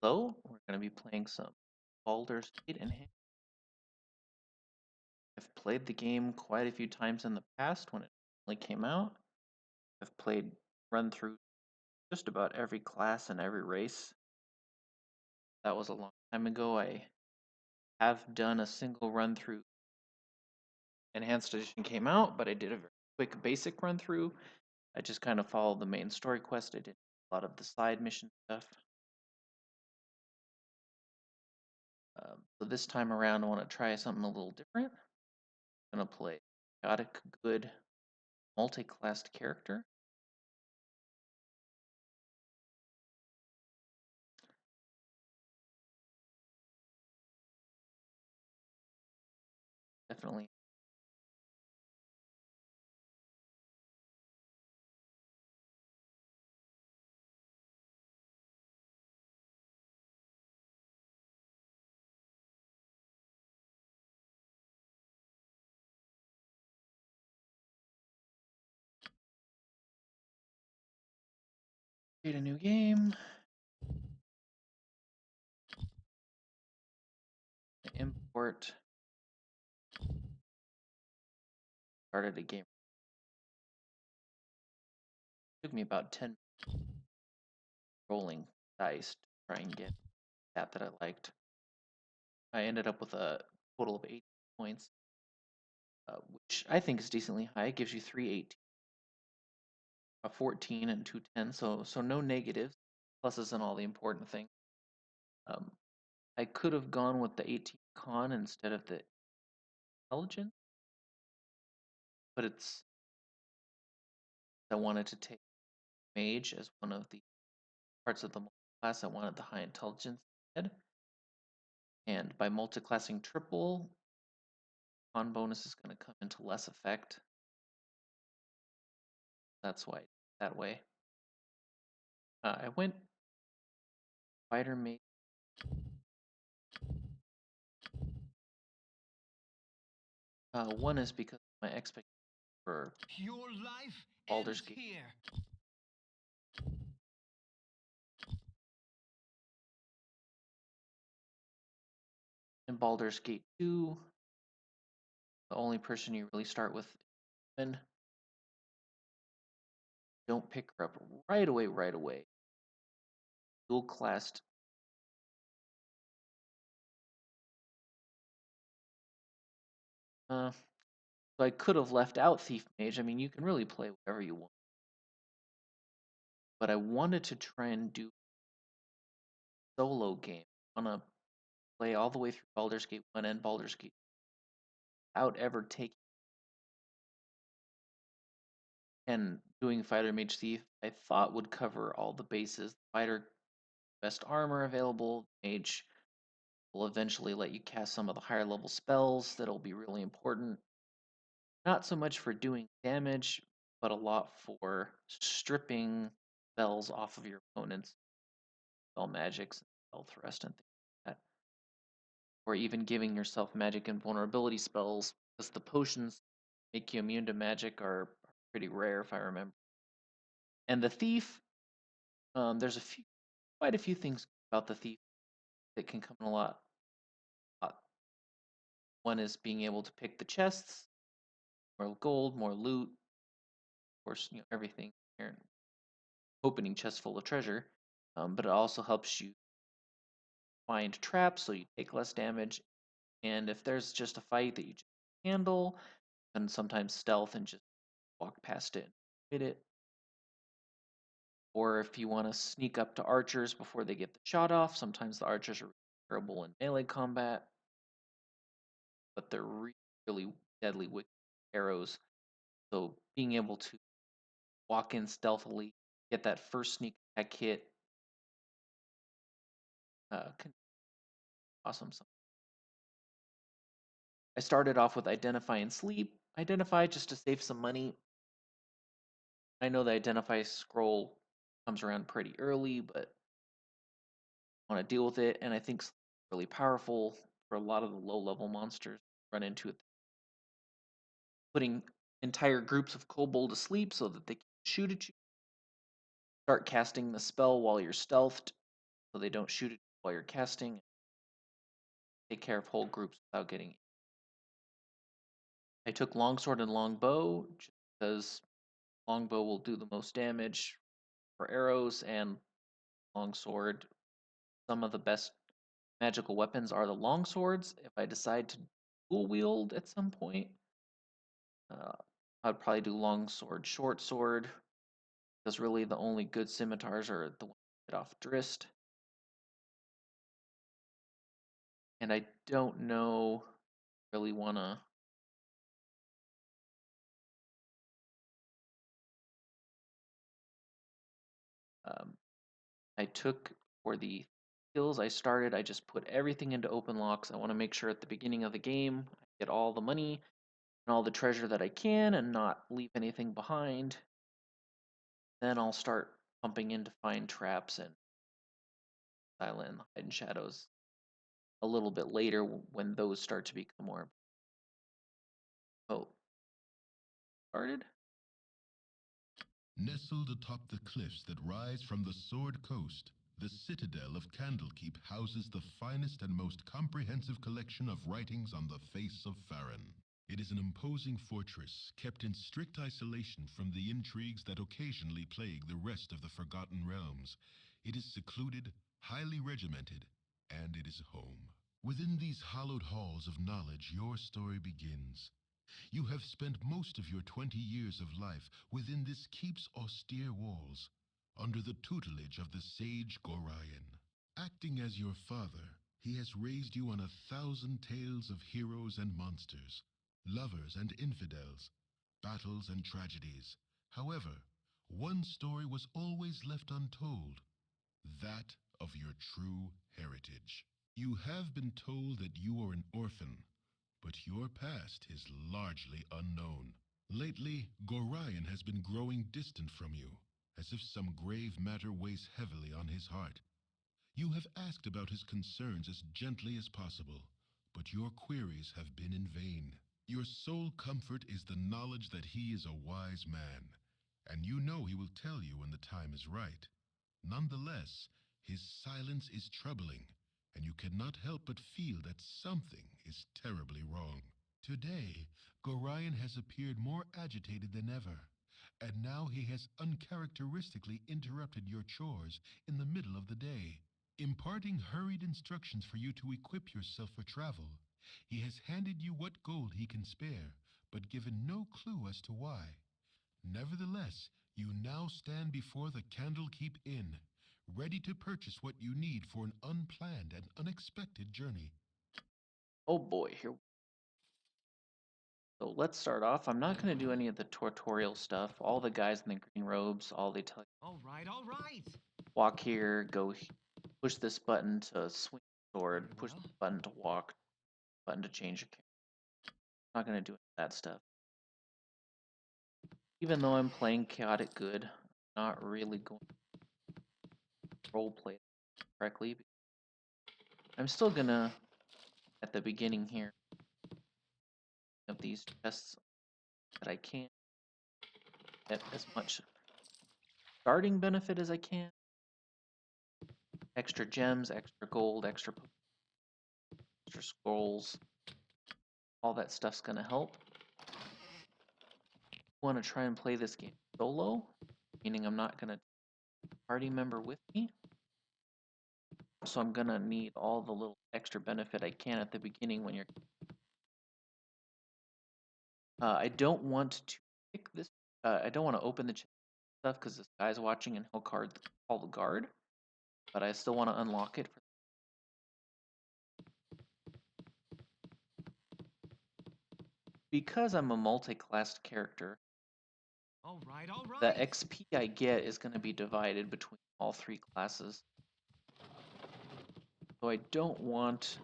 So we're going to be playing some Baldur's Gate in hand. I've played the game quite a few times in the past when it only came out. I've played run through just about every class and every race. That was a long time ago. I have done a single run through. Enhanced Edition came out, but I did a very quick basic run through. I just kind of followed the main story quest. I did a lot of the side mission stuff. So this time around, I want to try something a little different. I'm going to play chaotic good multi-classed character. Definitely create a new game. Import. Started a game. It took me about 10 rolling dice to try and get that I liked. I ended up with a total of 8 points, which I think is decently high. It gives you 3 18, a 14, and 2 10. So no negatives, pluses, and all the important things. I could have gone with the 18 con instead of the intelligence, but I wanted to take Mage as one of the parts of the class. I wanted the high intelligence instead. And by multiclassing triple, con bonus is going to come into less effect. That's why that way. I went fighter mage. One is because of my expectation for Your life Baldur's ends Gate. here. In Baldur's Gate 2, the only person you really start with is women. Don't pick her up right away. Dual classed. So I could have left out Thief Mage. I mean, you can really play whatever you want. But I wanted to try and do a solo game. I want to play all the way through Baldur's Gate 1 and Baldur's Gate without ever taking and doing Fighter Mage Thief. I thought would cover all the bases. Fighter, best armor available. Mage will eventually let you cast some of the higher level spells that'll be really important. Not so much for doing damage, but a lot for stripping spells off of your opponents, spell magics, spell thrust, and things like that. Or even giving yourself magic and vulnerability spells, because the potions make you immune to magic are pretty rare, if I remember. And the thief, there's quite a few things about the thief that can come in a lot. One is being able to pick the chests, more gold, more loot, of course, everything here, opening chests full of treasure. But it also helps you find traps so you take less damage. And if there's just a fight that you just handle, then sometimes stealth and just walk past it and hit it. Or if you want to sneak up to archers before they get the shot off, sometimes the archers are terrible in melee combat, but they're really deadly with arrows. So being able to walk in stealthily, get that first sneak attack hit, can be awesome. I started off with Identify and Sleep. Identify just to save some money. I know the Identify scroll comes around pretty early, but I want to deal with it, and I think it's really powerful for a lot of the low-level monsters run into it. Putting entire groups of kobold to sleep so that they can shoot at you. Start casting the spell while you're stealthed so they don't shoot at you while you're casting. Take care of whole groups without getting. I took longsword and longbow just because longbow will do the most damage for arrows, and longsword. Some of the best magical weapons are the longswords. If I decide to dual wield at some point, uh, I'd probably do longsword, short sword, because really the only good scimitars are the ones that get off Drist. And I don't know really want to I took for the skills I started, I just put everything into open locks. I want to make sure at the beginning of the game I get all the money and all the treasure that I can and not leave anything behind. Then I'll start pumping in to find traps and silent and hide in shadows a little bit later when those start to become more. Oh, started? Nestled atop the cliffs that rise from the Sword Coast, the citadel of Candlekeep houses the finest and most comprehensive collection of writings on the face of Faerun. It is an imposing fortress kept in strict isolation from the intrigues that occasionally plague the rest of the Forgotten Realms. It is secluded, highly regimented, and it is home. Within these hallowed halls of knowledge, your story begins. You have spent most of your 20 years of life within this keep's austere walls, under the tutelage of the sage Gorion. Acting as your father, he has raised you on 1,000 tales of heroes and monsters, lovers and infidels, battles and tragedies. However, one story was always left untold, that of your true heritage. You have been told that you are an orphan, but your past is largely unknown. Lately, Gorion has been growing distant from you, as if some grave matter weighs heavily on his heart. You have asked about his concerns as gently as possible, but your queries have been in vain. Your sole comfort is the knowledge that he is a wise man, and you know he will tell you when the time is right. Nonetheless, his silence is troubling, and you cannot help but feel that something is terribly wrong. Today, Gorion has appeared more agitated than ever, and now he has uncharacteristically interrupted your chores in the middle of the day, imparting hurried instructions for you to equip yourself for travel. He has handed you what gold he can spare, but given no clue as to why. Nevertheless, you now stand before the Candlekeep Inn, ready to purchase what you need for an unplanned and unexpected journey. Oh boy, here. So let's start off. I'm not going to do any of the tutorial stuff. All the guys in the green robes, all they tell you, All right. walk here, push this button to swing the sword, Very push well. the button to walk, button to change your character. I'm not going to do any of that stuff. Even though I'm playing chaotic good, I'm not really going to role play correctly. I'm still going to, at the beginning here, of these chests that I can get as much starting benefit as I can. Extra gems, extra gold, extra scrolls. All that stuff's going to help. I want to try and play this game solo, meaning I'm not going to party member with me. So I'm going to need all the little extra benefit I can at the beginning when you're. I don't want to pick this. I don't want to open the stuff because this guy's watching and he'll call the guard. But I still want to unlock it. Because I'm a multi-classed character, All right. the XP I get is going to be divided between all three classes. So I don't want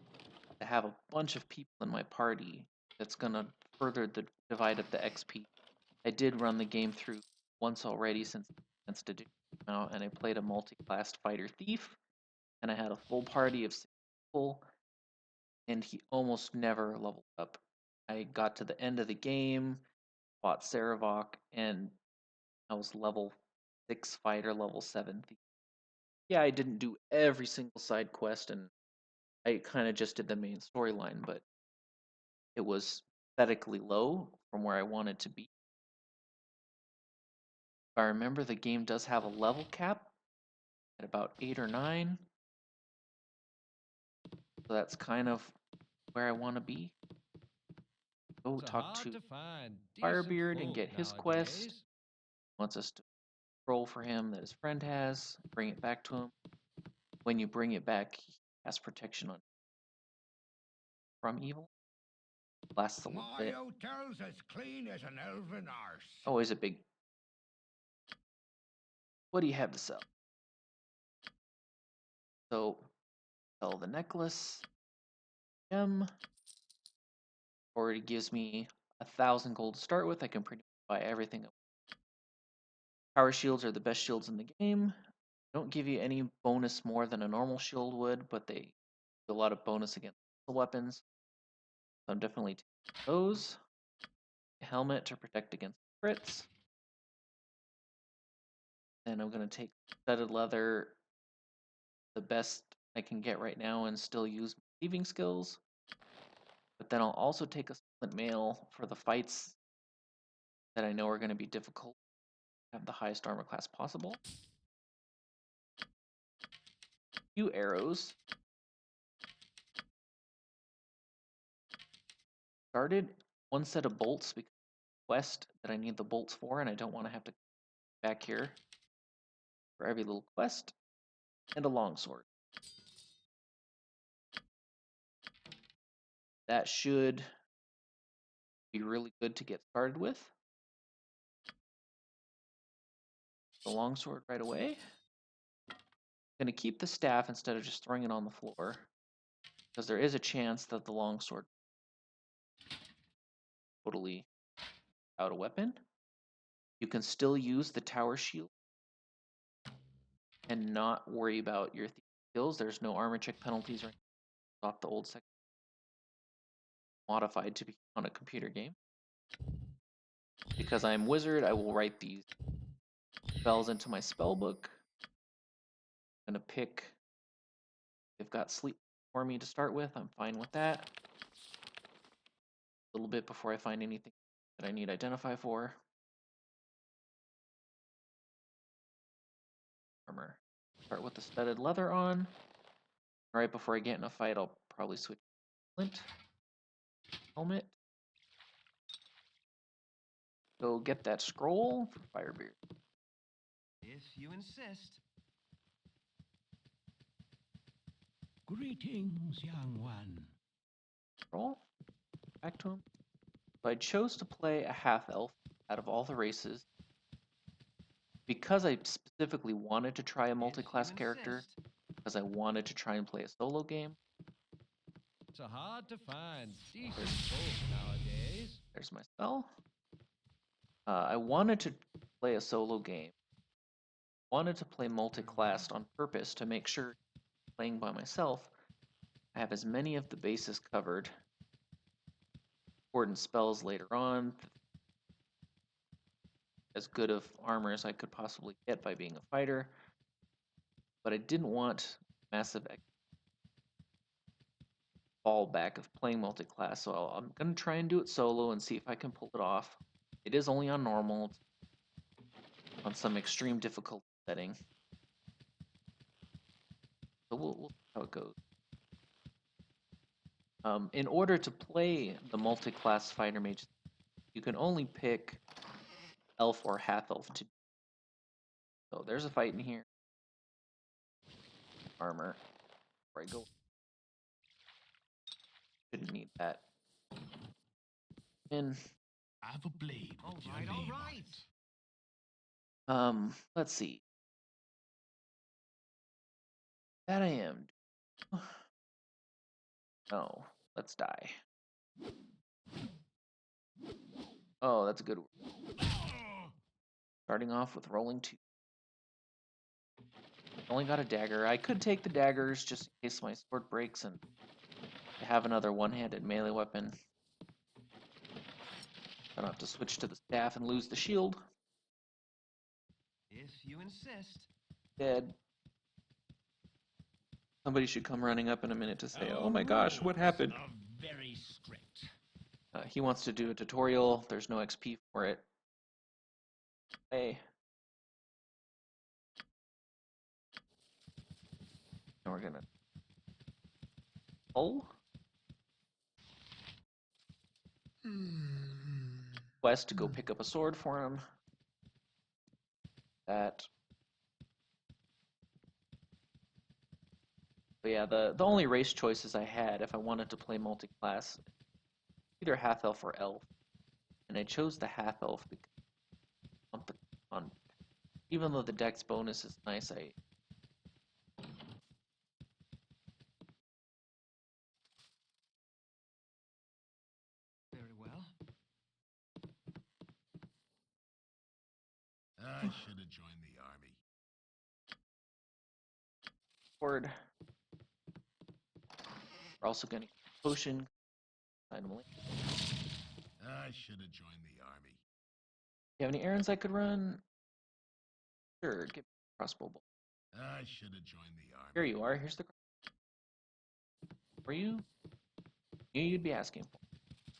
to have a bunch of people in my party that's going to further divide up the XP. I did run the game through once already since to do now, and I played a multi-classed fighter thief, and I had a full party of 6 people, and he almost never leveled up. I got to the end of the game, fought Saravok, and I was level 6 fighter, level 7 thief. yeah, I didn't do every single side quest, and I kind of just did the main storyline, but it was pathetically low from where I wanted to be. If I remember, the game does have a level cap at about 8 or 9, so that's kind of where I want to be. Go It's talk hard to to find decent Firebeard and folk get his quest. nowadays. Wants us to roll for him that his friend has, bring it back to him. When you bring it back, he has protection on from evil. Lasts a little My bit. hotel's as clean as an elven arse. Always a big. What do you have to sell? So, sell the necklace. Gem. Already gives me 1,000 gold to start with. I can pretty much buy everything. Power shields are the best shields in the game. Don't give you any bonus more than a normal shield would, but they do a lot of bonus against the weapons. So I'm definitely taking those. Helmet to protect against crits. And I'm going to take studded leather, the best I can get right now, and still use thieving skills. But then I'll also take a splint mail for the fights that I know are going to be difficult. Have the highest armor class possible. Few arrows. Started one set of bolts because quest that I need the bolts for, and I don't want to have to come back here for every little quest. And a longsword. That should be really good to get started with. The longsword right away. I'm going to keep the staff instead of just throwing it on the floor, because there is a chance that the longsword totally out of weapon. You can still use the tower shield and not worry about your skills. There's no armor check penalties or anything off the old section. Modified to be on a computer game. Because I'm wizard, I will write these spells into my spell book. I'm gonna pick. They've got sleep for me to start with. I'm fine with that. A little bit before I find anything that I need identify for. Armor. Start with the studded leather on. Right before I get in a fight, I'll probably switch to flint. Helmet. Go get that scroll for Firebeard. If you insist. Greetings, young one. Scroll. Back to him. So I chose to play a half-elf out of all the races because I specifically wanted to try a multi-class character, because I wanted to try and play a solo game. It's hard to find decent folk nowadays. There's my spell. I wanted to play a solo game. Wanted to play multi-classed on purpose to make sure, playing by myself, I have as many of the bases covered. Important spells later on. As good of armor as I could possibly get by being a fighter. But I didn't want massive fallback of playing multi-class, so I'm going to try and do it solo and see if I can pull it off. It is only on normal, on some extreme difficulty setting. So we'll see how it goes. In order to play the multi-class fighter mage, you can only pick elf or half-elf to. So there's a fight in here. Armor. Before I go. Shouldn't need that. And I have a blade. All with your right, all name on right. it. let's see. That I am. No, let's die. Oh, that's a good one. Starting off with rolling 2. Only got a dagger. I could take the daggers just in case my sword breaks and I have another one-handed melee weapon. I don't have to switch to the staff and lose the shield. If you insist. Dead. Somebody should come running up in a minute to say, Our "Oh my gosh, what rules happened?" are very strict. He wants to do a tutorial. There's no XP for it. Hey. And we're gonna pull quest to go pick up a sword for him. That. But yeah, the only race choices I had if I wanted to play multi-class, either half elf or elf, and I chose the half elf because on even though the dex bonus is nice, Very well. I should have joined the army. sword. We're also gonna get a potion. Item link. I should have joined the army. You have any errands I could run? Sure, give me a crossbow bolt. I should have joined the army. Here you are. Here's the. For you? Knew you'd be asking for.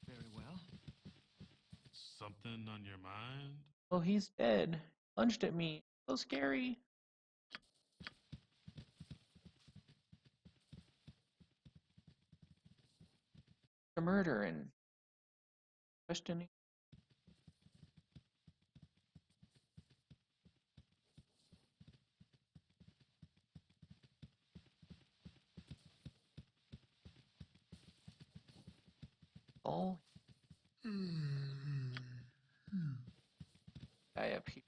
Very well. Something on your mind? Oh, he's dead. Lunged at me. So scary. The murder and questioning. Oh, guy up here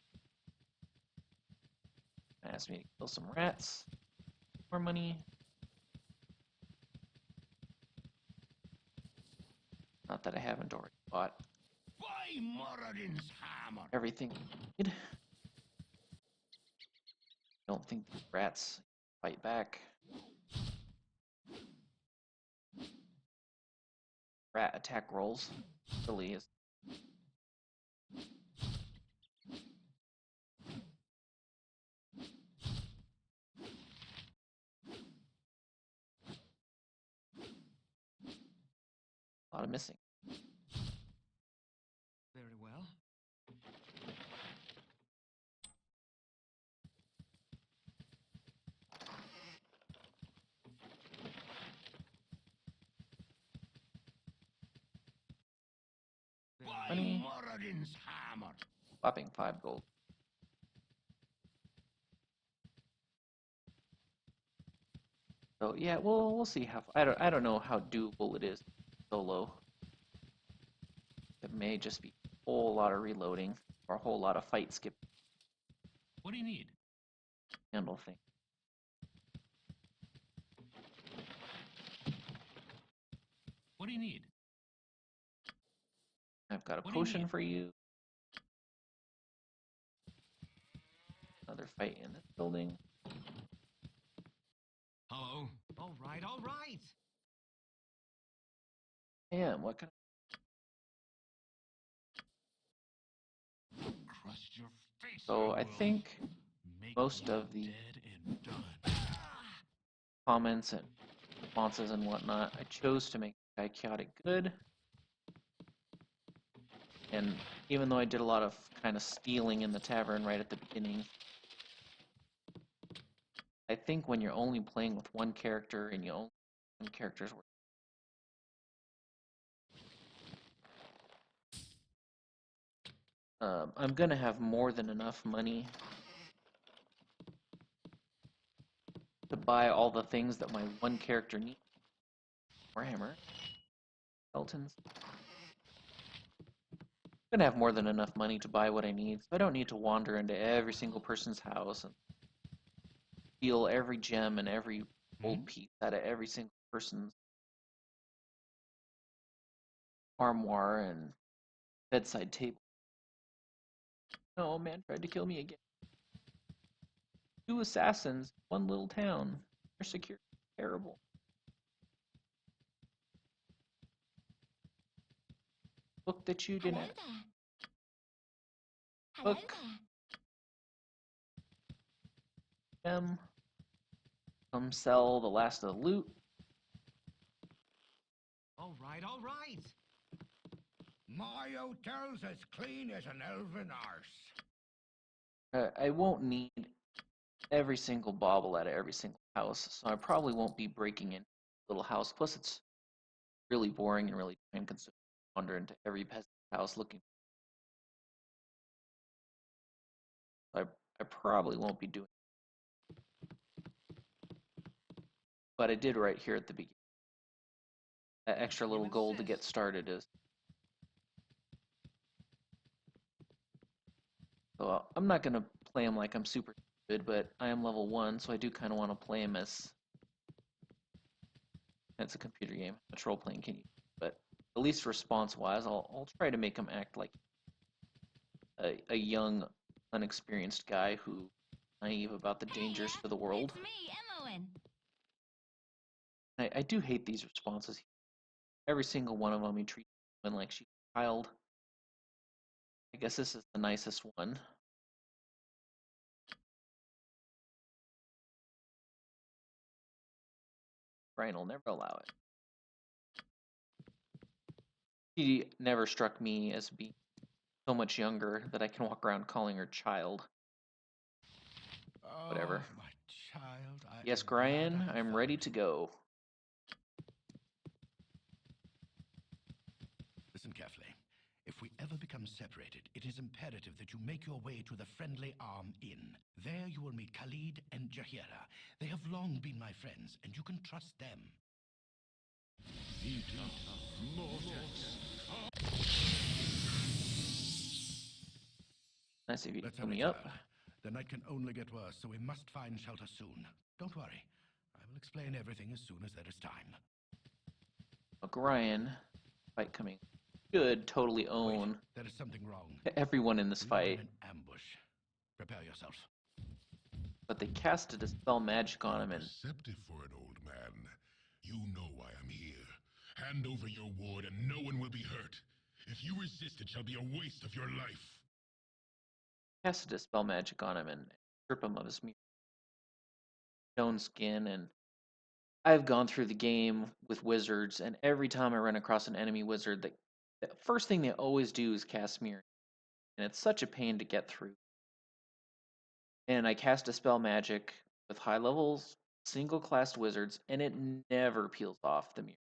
asked me to kill some rats. More money. Not that I haven't already bought By Moradin's hammer. everything I need. Don't think the rats fight back. Rat attack rolls. Really is. A lot of missing. Very well. By Money. Moradin's hammer. Whopping 5 gold. So yeah, we'll see how. I don't know how doable it is solo. It may just be a whole lot of reloading or a whole lot of fight skip What do you need? handle thing. What do you need? I've got a What do you potion need? for you. Another fight in this building. Hello? All right, all right. Damn, what kind Crust your face. So I will. think Make most you of the dead and done. comments and responses and whatnot, I chose to make the guy chaotic good. And even though I did a lot of kind of stealing in the tavern right at the beginning, I think when you're only playing with one character and you only one character's worth, I'm gonna have more than enough money to buy all the things that my one character needs. Warhammer, skeletons. I'm gonna have more than enough money to buy what I need, so I don't need to wander into every single person's house and steal every gem and every gold piece out of every single person's armoire and bedside table. Oh, man tried to kill me again. 2 assassins, 1 little town. Their security is terrible. Book that you didn't. Hello there. Hello Book. there. Gem. Come sell the last of the loot. All right, all right. My hotel's as clean as an elven arse. I won't need every single bauble out of every single house, so I probably won't be breaking in a little house. Plus, it's really boring and really time consuming to wander into every peasant house looking. I probably won't be doing, but I did right here at the beginning. That extra You little gold to get insist. started is. So I'm not gonna play him like I'm super good, but I am level 1, so I do kind of want to play him as it's a computer game. How much role playing can you? But at least response wise, I'll try to make him act like a young, unexperienced guy who naive about the dangers to the world. It's me, Emmeline. I do hate these responses. Every single one of them, he treats women like she's a child. I guess this is the nicest one. Brian will never allow it. She never struck me as being so much younger that I can walk around calling her child. Whatever. Oh, my child. Yes, am glad I Gorion, have I'm found ready you. to go. Listen carefully. If we ever become separated, it is imperative that you make your way to the Friendly Arm Inn. There you will meet Khalid and Jahira. They have long been my friends, and you can trust them. Nice of you to Let's fill hurry, me up. child. The night can only get worse, so we must find shelter soon. Don't worry. I will explain everything as soon as there is time. Gorion, fight coming. Should totally Wait, own there is something wrong. everyone in this We are in fight, an ambush. Prepare yourself. but they cast a dispel magic on him, and Perceptive for an old man. You know why I'm here. Hand over your ward and no one will be hurt. If you resist, it shall be a waste of your life. cast a dispel magic on him and strip him of his stone skin. And I've gone through the game with wizards, and every time I run across an enemy wizard, the first thing they always do is cast mirror, and it's such a pain to get through. And I cast a spell magic with high levels single class wizards, and it never peels off the mirror.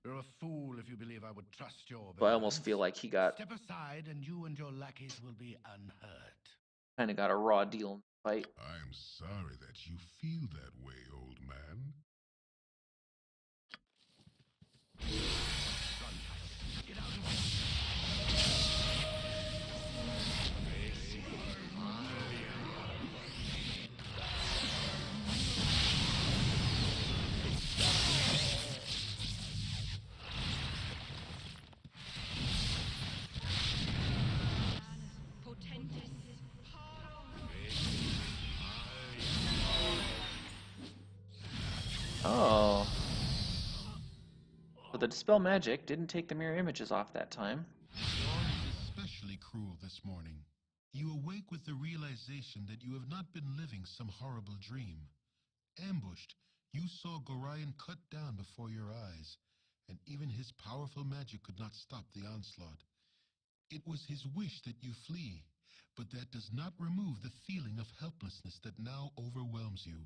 You're a fool if you believe I would trust your So I almost feel benevolence. like he got Step aside, and you and your lackeys will be unhurt. kind of got a raw deal in the fight. I'm sorry that you feel that way, old man. Run, Titus. Get out of here. Potentis. Oh. But the dispel magic didn't take the mirror images off that time. Dawn is especially cruel this morning. You awake with the realization that you have not been living some horrible dream. Ambushed, you saw Gorion cut down before your eyes, and even his powerful magic could not stop the onslaught. It was his wish that you flee, but that does not remove the feeling of helplessness that now overwhelms you.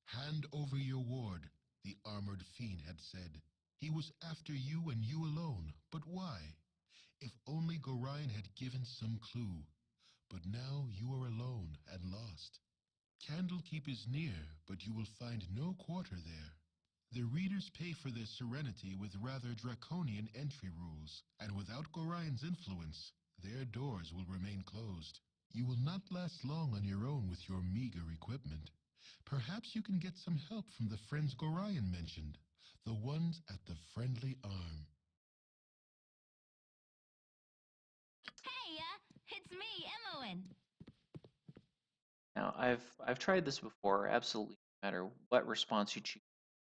Hand over your ward, the armored fiend had said. He was after you and you alone, but why? If only Gorion had given some clue. But now you are alone and lost. Candlekeep is near, but you will find no quarter there. The readers pay for their serenity with rather draconian entry rules, and without Gorion's influence, their doors will remain closed. You will not last long on your own with your meager equipment. Perhaps you can get some help from the friends Gorion mentioned, the ones at the Friendly Arm. Hey, it's me, Emmeline. Now, I've tried this before. Absolutely, no matter what response you choose,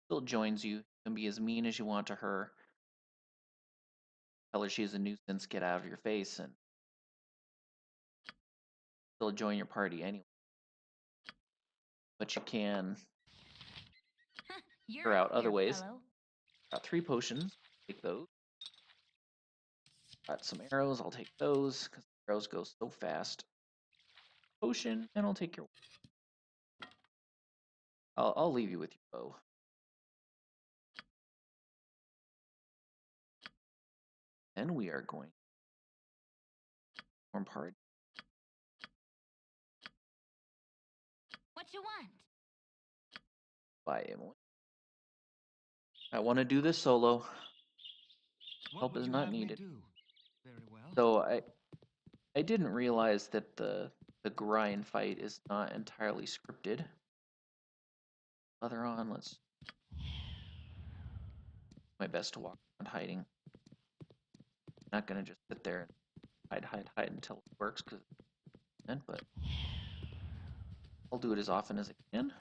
still joins you. You can be as mean as you want to her. Tell her she's a nuisance. Get out of your face, and still join your party anyway. but you can You're clear a out other queer ways. fellow. Got 3 potions. Take those. Got some arrows. I'll take those because arrows go so fast. Potion, and I'll take your. I'll leave you with your bow. Then we are going to form part. What you want? By Emily. I want to do this solo. What Help would is you not have me needed. do? Very well. So I didn't realize that the Gorion fight is not entirely scripted. Leather on. Let's my best to walk around hiding. Not gonna just sit there and hide until it works, but I'll do it as often as I can.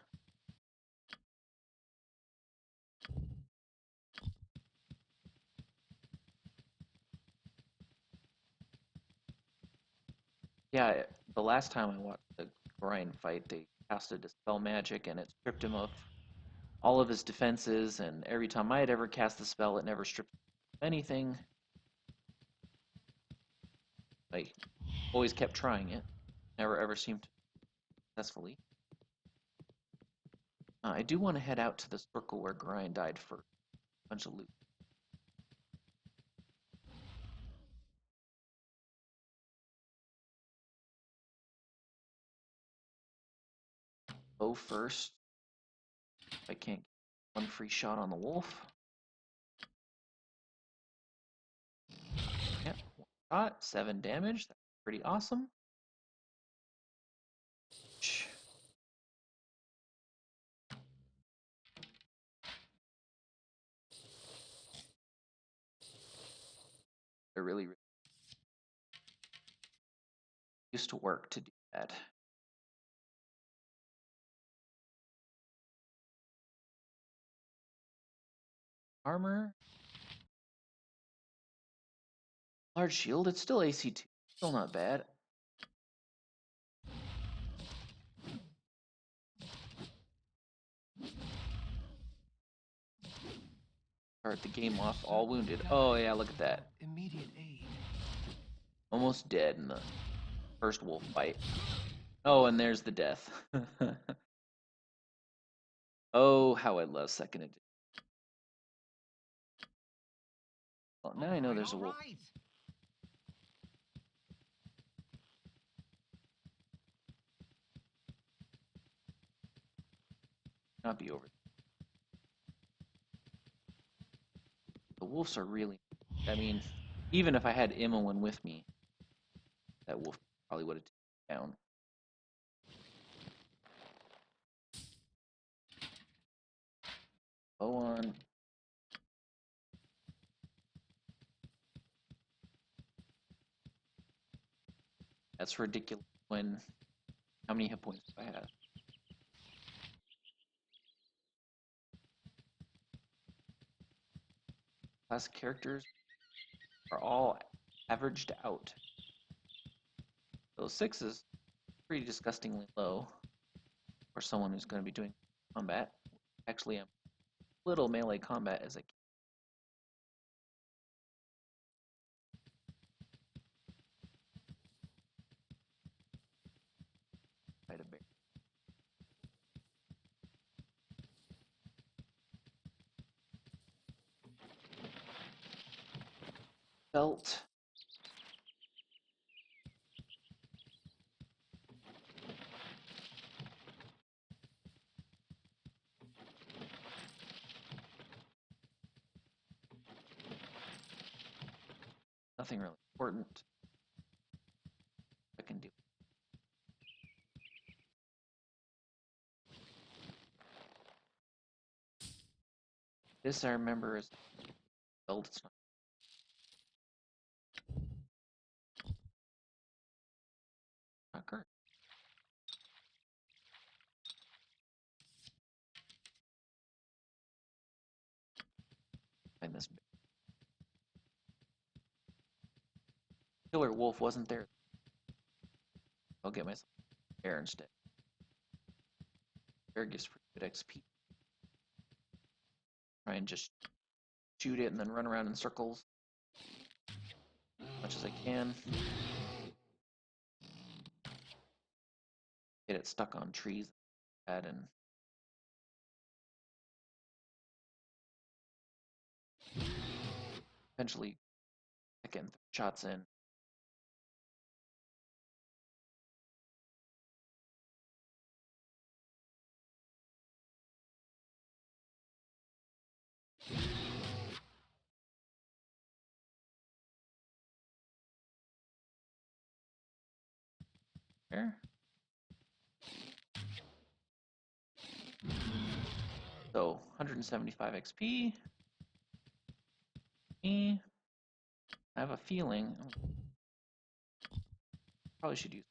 Yeah, the last time I watched the Gorion fight, they casted Dispel Magic and it stripped him of all of his defenses, and every time I had ever cast the spell, it never stripped anything. I always kept trying it. Never ever seemed to successfully. I do want to head out to the circle where Gorion died for a bunch of loot. Go first. If I can't get one free shot on the wolf. Yep, one shot, 7 damage. That's pretty awesome. I really used to work to do that. Armor. Large shield. It's still AC2. Still not bad. Start the game off all wounded. Oh yeah, look at that. Immediate aid. Almost dead in the first wolf fight. Oh, and there's the death. Oh, how I love second edition. Well, now I know there's a wolf. Right. Not be over. The wolves are really. I mean, even if I had Imowen with me, that wolf probably would have taken down. Bow on. That's ridiculous. When how many hit points do I have? Classic characters are all averaged out. So 6 is pretty disgustingly low for someone who's going to be doing combat. Actually, I'm little melee combat as I can. Fight a bear. Belt. Nothing really important. I can do. This I remember is belt. It's not correct. Find this killer wolf wasn't there. I'll get myself a bear instead. bear gives pretty good XP. Try and just shoot it and then run around in circles as much as I can. Get it stuck on trees and eventually second shots in. There. So 175 XP. I have a feeling probably should use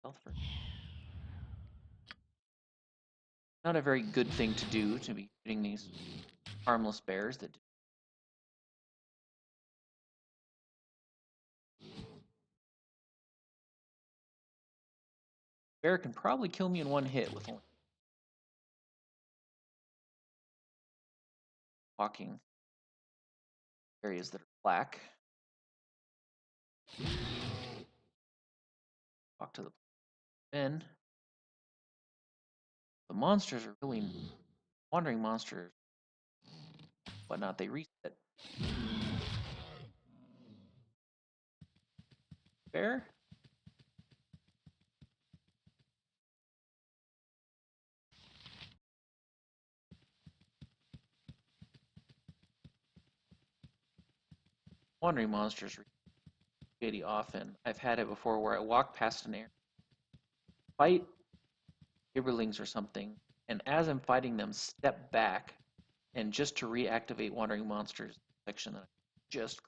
health for. Not a very good thing to do to be shooting these harmless bears that. Bear can probably kill me in one hit with only walking areas that are black. Walk to the bin. The monsters are really wandering monsters, whatnot. They reset. Bear. Wandering monsters really often. I've had it before where I walk past an area, fight gibberlings or something, and as I'm fighting them, step back, and just to reactivate wandering monsters section that I just.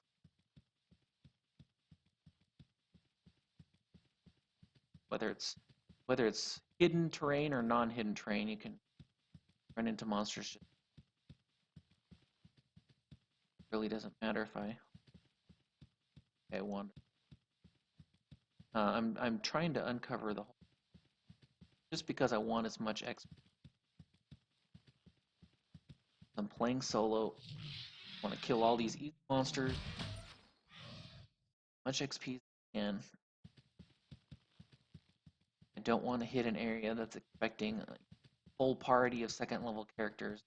Whether it's hidden terrain or non-hidden terrain, you can run into monsters. It really doesn't matter if I wander. I'm trying to uncover the whole, just because I want as much XP. I'm playing solo. I want to kill all these easy monsters. Much XP as I can. I don't want to hit an area that's expecting a full party of second level characters.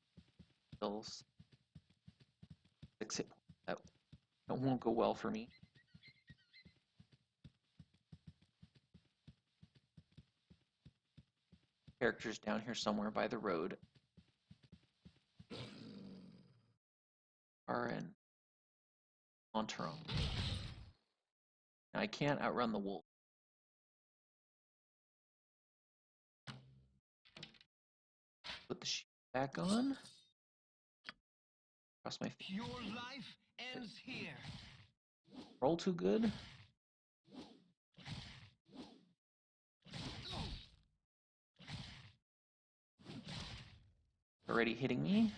Kills 6 hit points. That won't go well for me. Characters down here somewhere by the road are in Monteron. Now I can't outrun the wolf. Put the shield back on. Cross my feet. Your life ends here. Roll too good. Already hitting me.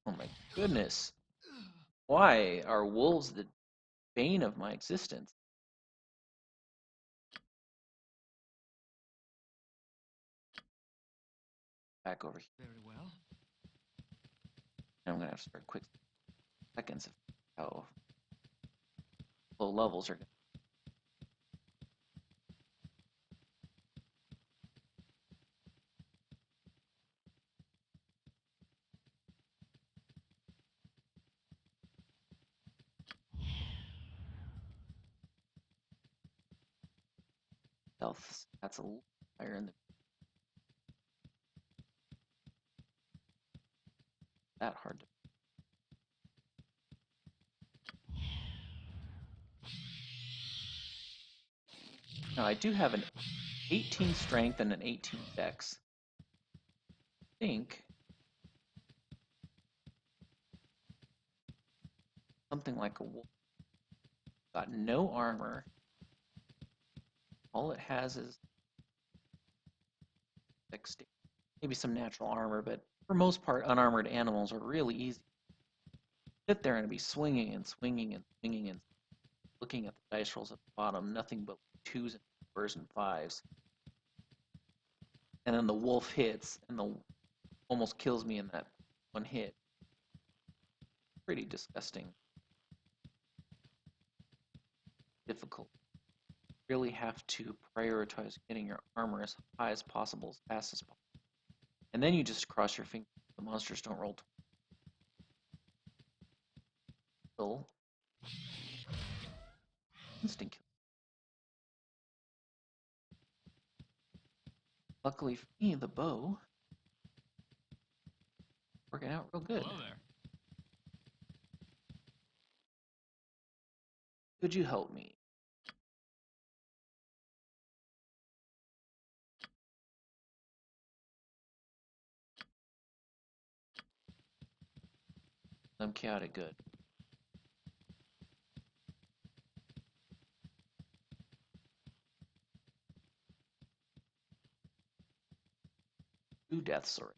Oh my goodness. Why are wolves the bane of my existence? Back over here. Very well. I'm gonna have to start quick seconds of how low levels are. Health. That's a little higher in the. That hard to. Now I do have an 18 strength and an 18 dex. I think something like a wolf. Got no armor. All it has is maybe some natural armor, but for most part, unarmored animals are really easy sit there and be swinging and swinging and swinging and looking at the dice rolls at the bottom, nothing but 2s and 4s and 5s. And then the wolf hits and almost kills me in that one hit. Pretty disgusting. Difficult. Really have to prioritize getting your armor as high as possible, as fast as possible. And then you just cross your fingers. The monsters don't roll. Kill. Instant kill. Luckily for me, the bow working out real good. Hello there. Could you help me? I'm chaotic good. Two deaths already.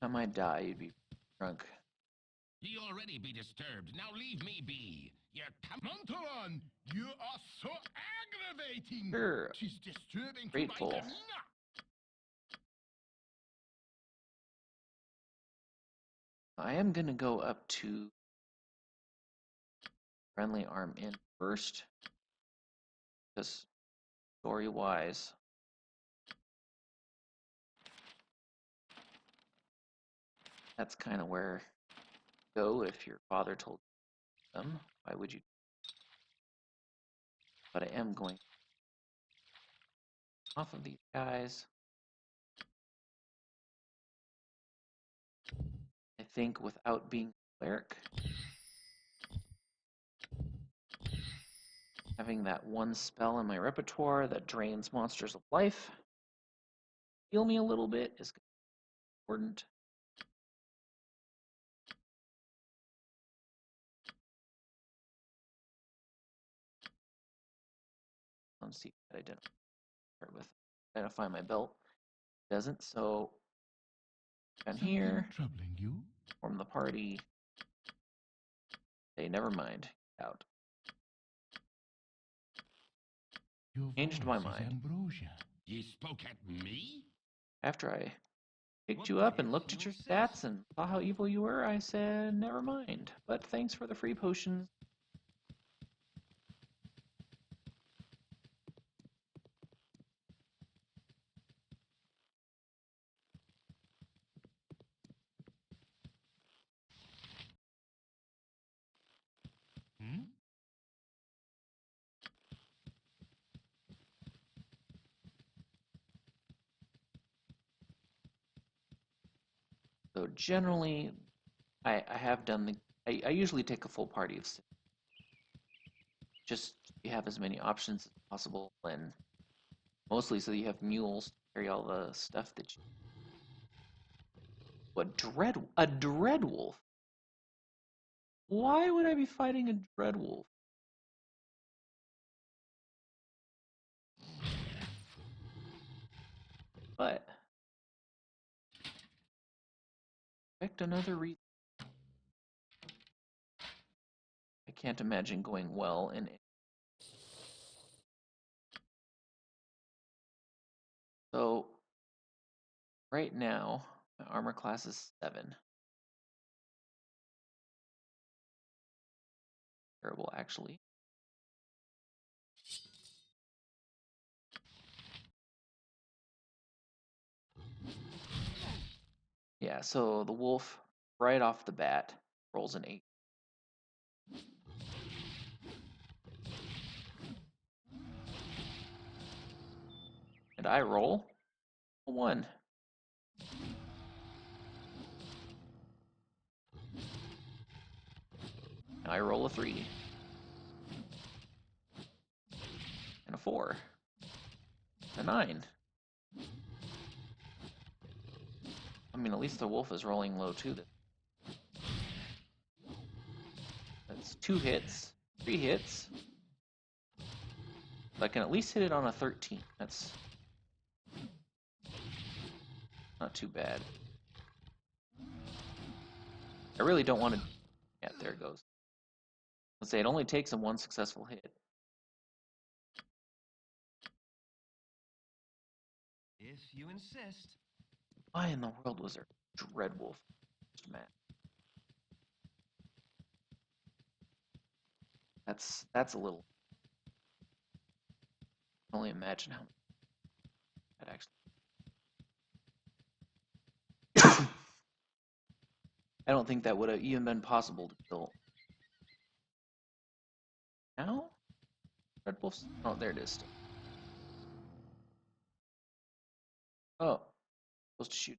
I might die, you'd be drunk. Ye already be disturbed. Now leave me be. You come Montalon, you are so aggravating. Sure. Tis disturbing Grateful. to my demeanor. I am gonna go up to friendly arm in first. Because story wise. That's kind of where you go if your father told you them. Why would you? But I am going off of these guys. I think without being cleric. Having that one spell in my repertoire that drains monsters of life. Heal me a little bit is important. Let's see what I identify my belt. Doesn't, so I'm here. Troubling you? Form the party. Hey, never mind. Out. Your Changed voice my is mind. ambrosia. Ye spoke at me? After I picked What you up and is looked at your your stats and saw how evil you were, I said, never mind. But thanks for the free potions. Hmm? So generally, I have done the. I usually take a full party of 6. Just you have as many options as possible, and mostly so you have mules to carry all the stuff that you. What a dread wolf? Why would I be fighting a dread wolf? But expect another reason. I can't imagine going well in it. So right now, my armor class is 7. Terrible, actually. Yeah, so the wolf, right off the bat, rolls an 8. And I roll a 1. And I roll a 3. And a 4. A 9. I mean, at least the wolf is rolling low too. That's 2 hits, 3 hits. So I can at least hit it on a 13. That's not too bad. I really don't want to. Yeah, there it goes. Let's say it only takes him one successful hit. If you insist. Why in the world was there Dreadwolf? Just mad. That's a little. I can only imagine how that actually. I don't think that would have even been possible to kill. Now? Dreadwolf's. Oh, there it is. Oh, supposed to shoot.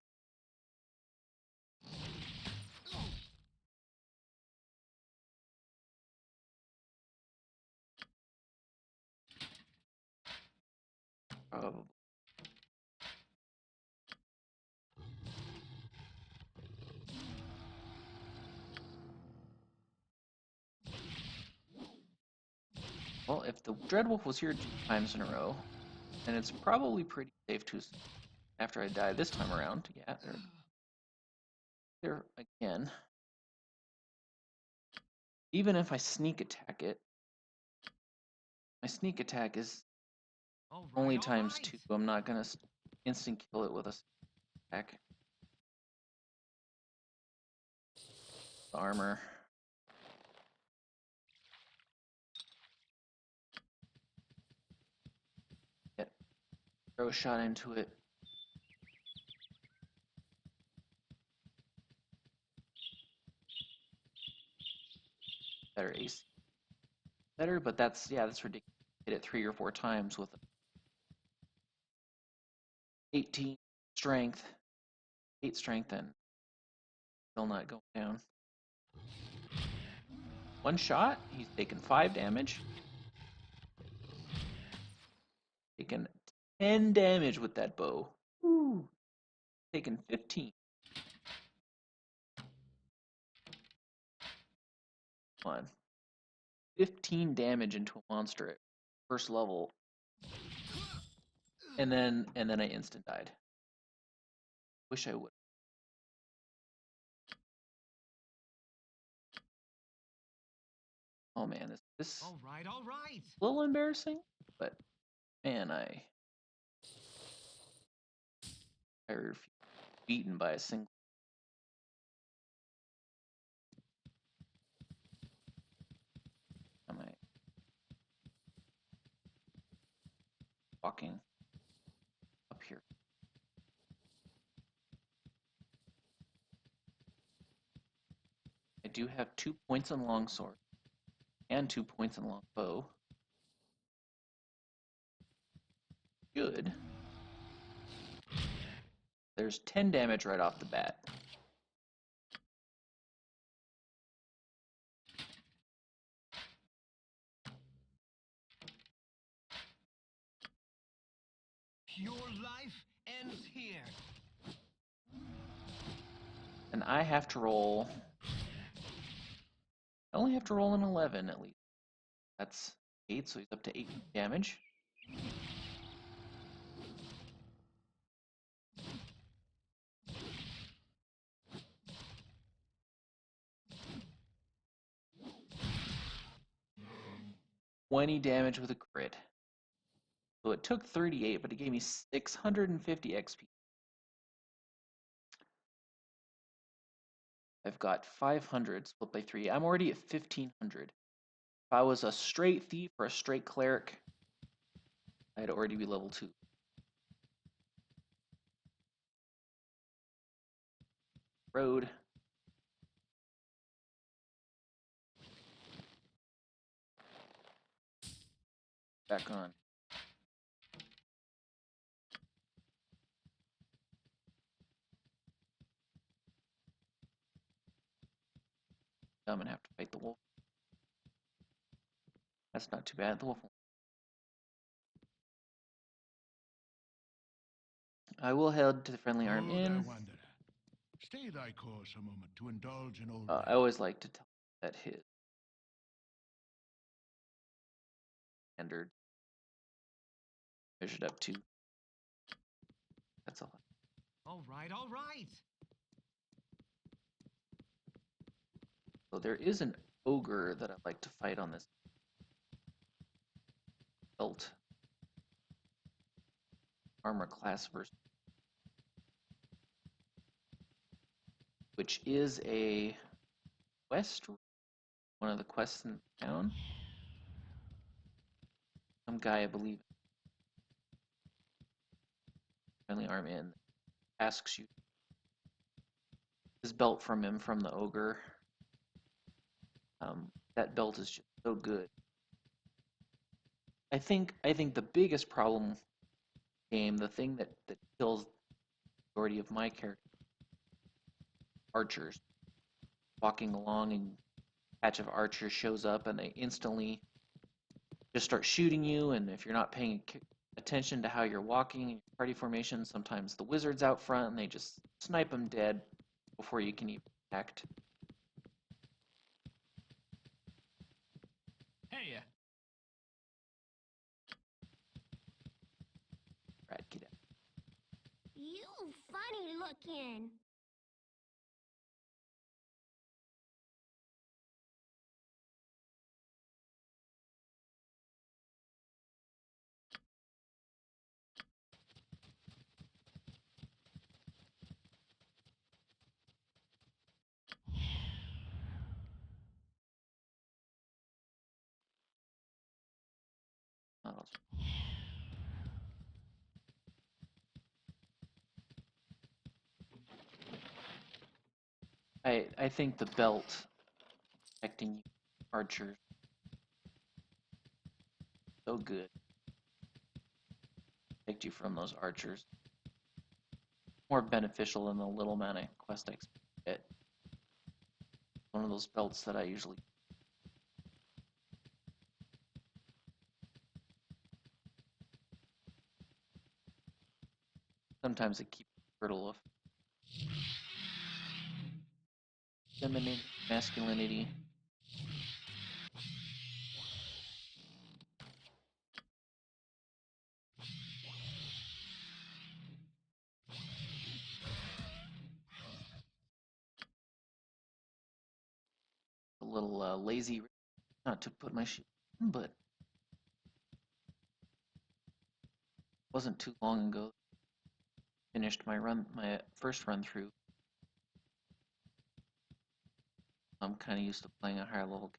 Probably. Well, if the Dreadwolf was here 2 times in a row, then it's probably pretty safe to. After I die this time around, yeah, there again. Even if I sneak attack it, my sneak attack is only times 2. I'm not gonna instant kill it with a attack. The armor. Get throw a shot into it. Better AC. Better, but that's ridiculous. Hit it 3 or 4 times with 18 strength, 8 strength, and still not going down. One shot, he's taken 5 damage. Taken 10 damage with that bow. Woo. Taken 15. Come on. 15 damage into a monster at first level. And then I instant died. Wish I would. Oh man, this All right. a little embarrassing, but man, I refuse beaten by a single. Am I walking up here? I do have 2 points on longsword and 2 points on longbow. Good. There's 10 damage right off the bat. Your life ends here. And I have to roll. I only have to roll an 11 at least. That's 8, so he's up to 8 damage. $20 damage with a crit. So it took 38, but it gave me 650 XP. I've got 500 split by 3. I'm already at 1500. If I was a straight thief or a straight cleric, I'd already be level 2. Road. Back on. I'm gonna have to fight the wolf. That's not too bad. The wolf. I will head to the friendly arm Oh, there, inn. wanderer. Stay thy course a moment to indulge in old. I always like to tell that his standard measured up to. That's all. All right. So there is an ogre that I'd like to fight on this belt armor class versus, which is a quest, one of the quests in town. Some guy, I believe, friendly arm in, asks you his belt from him from the ogre. That belt is just so good. I think the biggest problem game, the thing that kills the majority of my character, archers. Walking along and a patch of archers shows up and they instantly just start shooting you, and if you're not paying attention to how you're walking in your party formation, sometimes the wizard's out front and they just snipe them dead before you can even act. Hey, Right, get out. You funny looking. I think the belt protecting archers so good. Protect you from those archers. More beneficial than the little amount of quest XP you get. One of those belts that I usually. Sometimes it keeps the turtle of feminine masculinity. A little lazy, not to put my shield on, but wasn't too long ago. Finished my first run through. I'm kind of used to playing a higher level,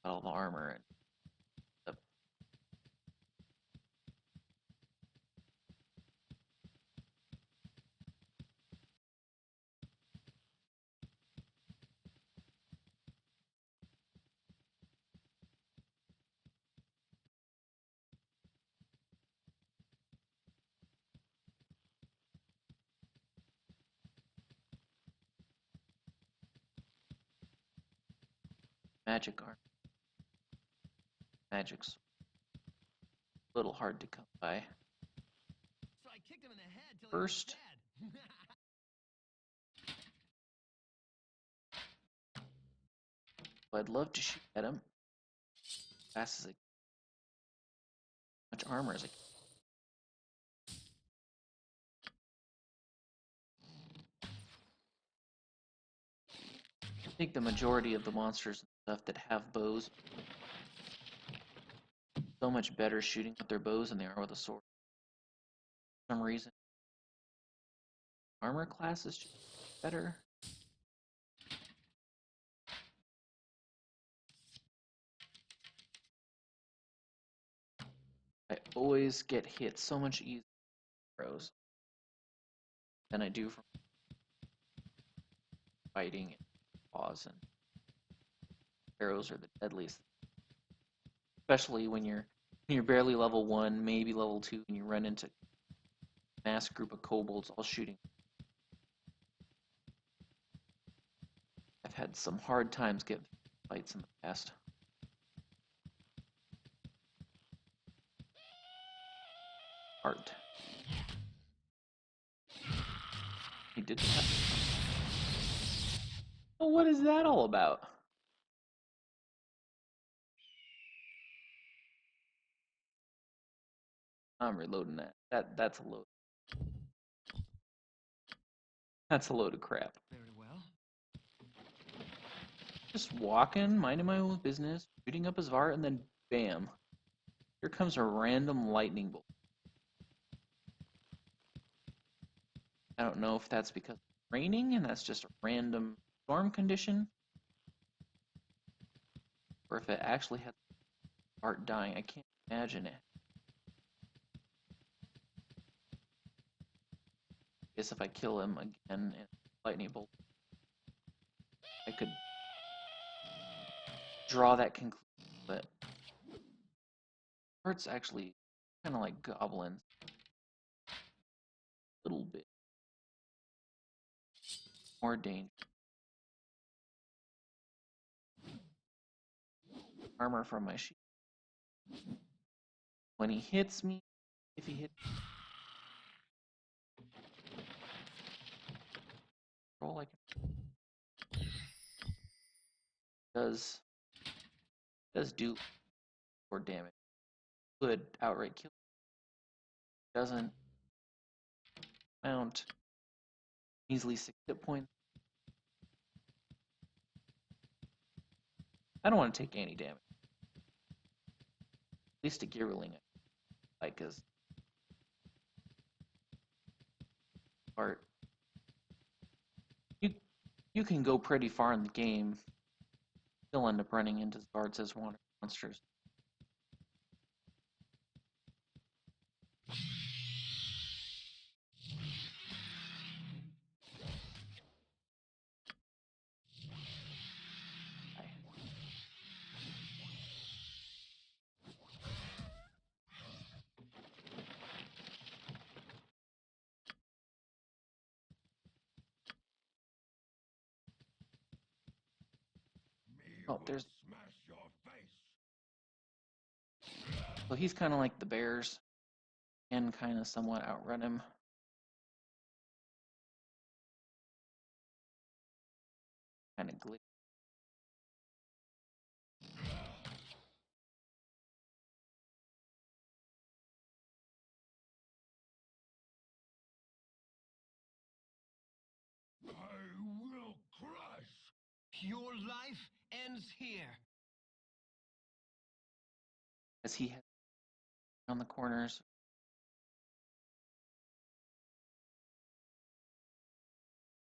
all the armor and the magic armor. Magic's a little hard to come by. So I kicked him in the head till First, he was dead. I'd love to shoot at him as fast as I can. Much armor as I can. I think the majority of the monsters and stuff that have bows so much better shooting with their bows than they are with a sword. For some reason, armor class is just better. I always get hit so much easier with arrows than I do from fighting and claws, and arrows are the deadliest. Especially when you're barely level 1, maybe level 2, and you run into a mass group of kobolds all shooting. I've had some hard times getting fights in the past. Art. He did that. Well, what is that all about? I'm reloading that. That's a load. That's a load of crap. Very well. Just walking, minding my own business, shooting up his Vart, and then bam. Here comes a random lightning bolt. I don't know if that's because it's raining and that's just a random storm condition, or if it actually has Vart dying. I can't imagine it. I guess if I kill him again and lightning bolt, I could draw that conclusion, but Vart's actually kind of like goblins. A little bit more dangerous. Armor from my shield. When he hits me, if he hits roll like does do more damage. Could outright kill. Doesn't mount easily 6 hit points. I don't want to take any damage. At least a Gearling, like, because Bart, you can go pretty far in the game, still end up running into Barts as monsters. Oh, there's. So he's kind of like the bears, and kind of somewhat outrun him. Kind of glitch. I will crush. Your life ends here. As he heads around the corners.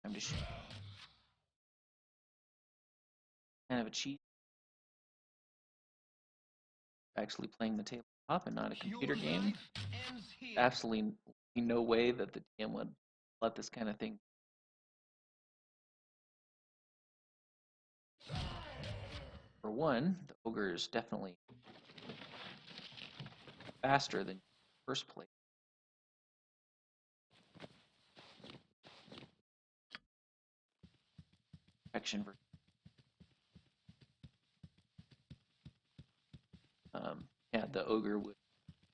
Time to shoot. Kind of a cheat. Actually playing the tabletop and not a computer Your game. life ends here. Absolutely no way that the DM would let this kind of thing. For one, the ogre is definitely faster than first place. Action versus. Yeah, the ogre would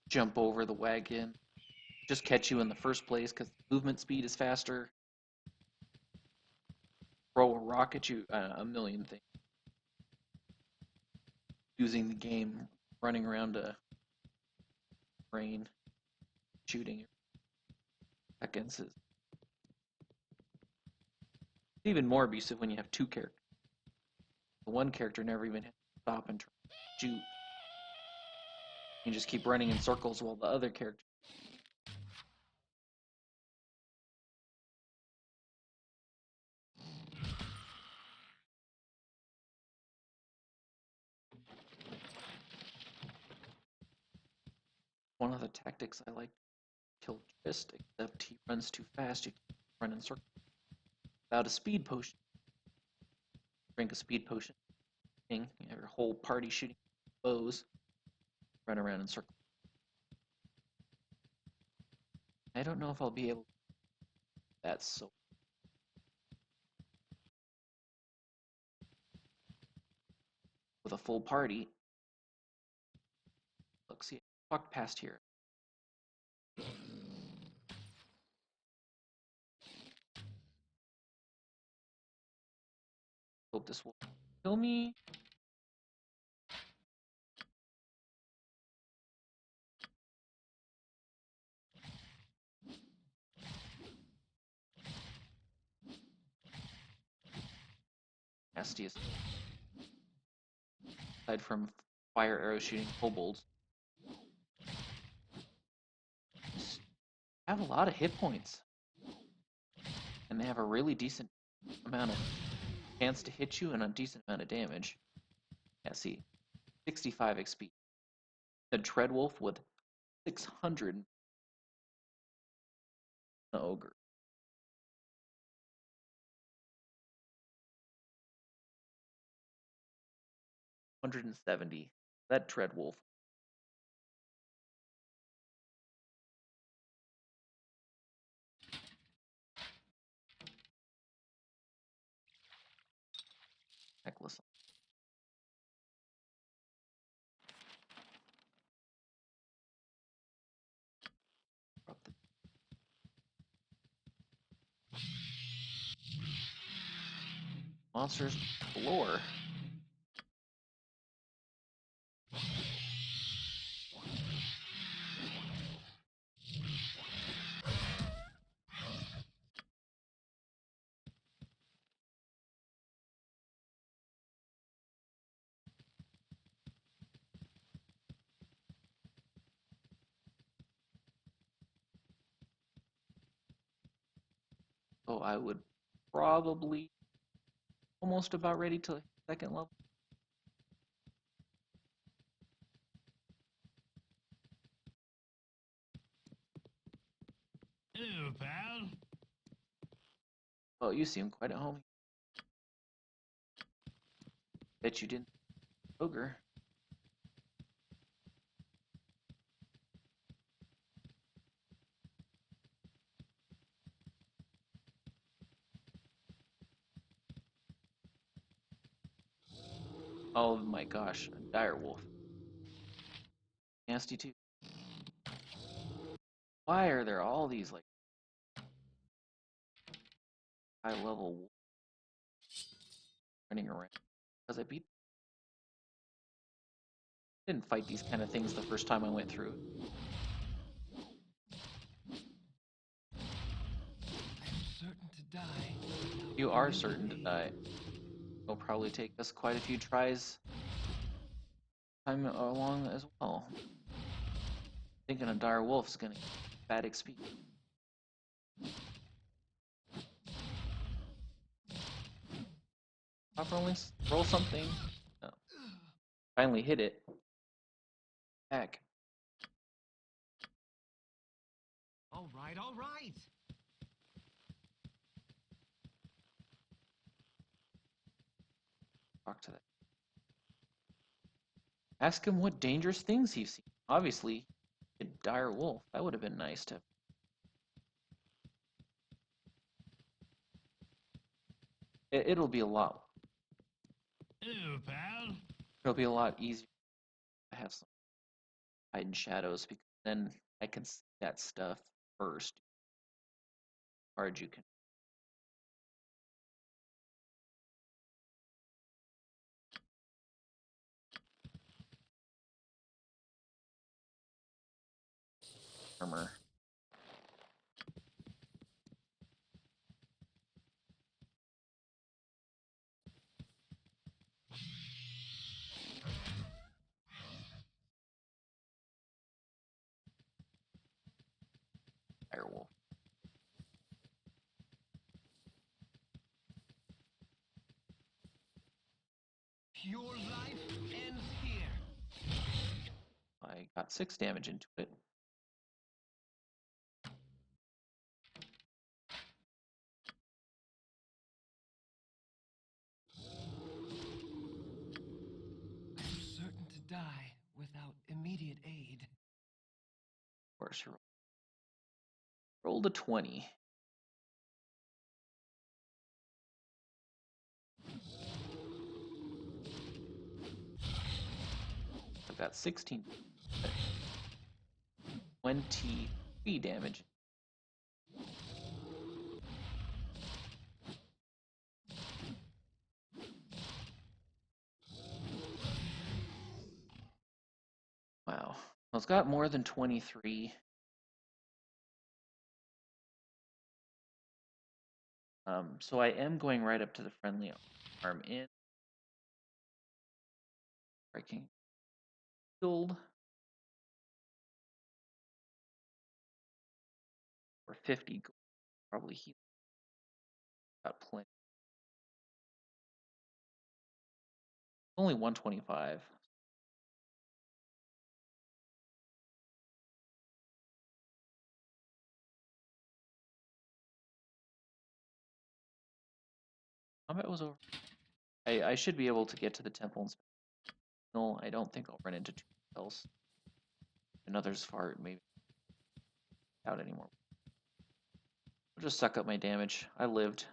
jump over the wagon, just catch you in the first place because movement speed is faster. Throw a rock at you, a million things. Using the game, running around a brain, shooting seconds is even more abusive when you have two characters. The one character never even has to stop and shoot. You just keep running in circles while the other character. One of the tactics I like to kill Trist, except he runs too fast, you can run in circles. Without a speed potion. Drink a speed potion. You have your whole party shooting bows. Run around in circles. I don't know if I'll be able to do that so with a full party. Look, see, I walked past here. Hope this will kill me. Nastiest. aside from fire arrow shooting kobolds. Just have a lot of hit points. And they have a really decent amount of chance to hit you and a decent amount of damage. Yeah, see, 65 XP. The Treadwolf with 600. The Ogre. 170. That Treadwolf. Necklace. Monsters galore. So I would probably almost about ready to second level. Hello, pal. Oh, you seem quite at home. Bet you didn't. Ogre. Oh my gosh, a dire wolf. Nasty too. Why are there all these like high level wolves running around? Because didn't fight these kind of things the first time I went through. I'm certain to die. You are certain to die. It'll probably take us quite a few tries time along as well. Thinking a dire wolf is gonna get bad XP. Properly roll something. No. Finally hit it. Back. All right, all right. Talk to that. Ask him what dangerous things he's seen. Obviously, a dire wolf. That would have been nice to. It'll be a lot. Hello, pal. It'll be a lot easier to have some hidden shadows because then I can see that stuff first. Hard you can. Armor. Dire wolf. Your life ends here. I got 6 damage into it. I'm certain to die without immediate aid. Of course, rolled a 20. I've got 16. 23 damage. Wow. Well, it's got more than 23. So I am going right up to the friendly arm in. Striking Shield. Or 50 gold. Probably heal. Got plenty. Only 125. Combat was over. I should be able to get to the temple and no, I don't think I'll run into too much else. Another's fart, maybe out anymore. I'll just suck up my damage. I lived.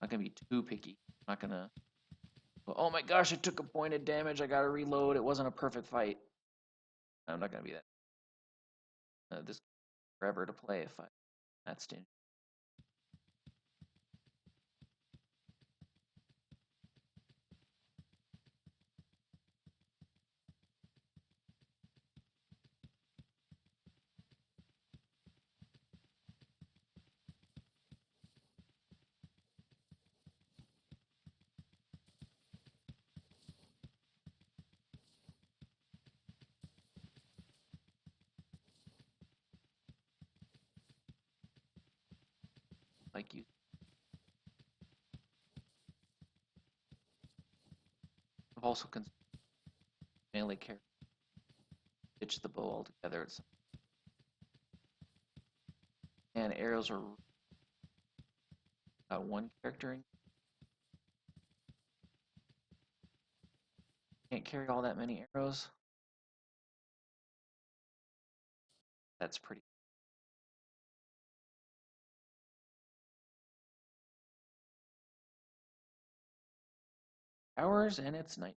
Not gonna be too picky. Not gonna. Oh my gosh! I took a point of damage. I gotta reload. It wasn't a perfect fight. I'm not gonna be that. This forever to play if I. That's stingy. Like you. I've also considered melee character. Ditch the bow altogether. And arrows are one character in. Can't carry all that many arrows. That's pretty. Hours and it's night.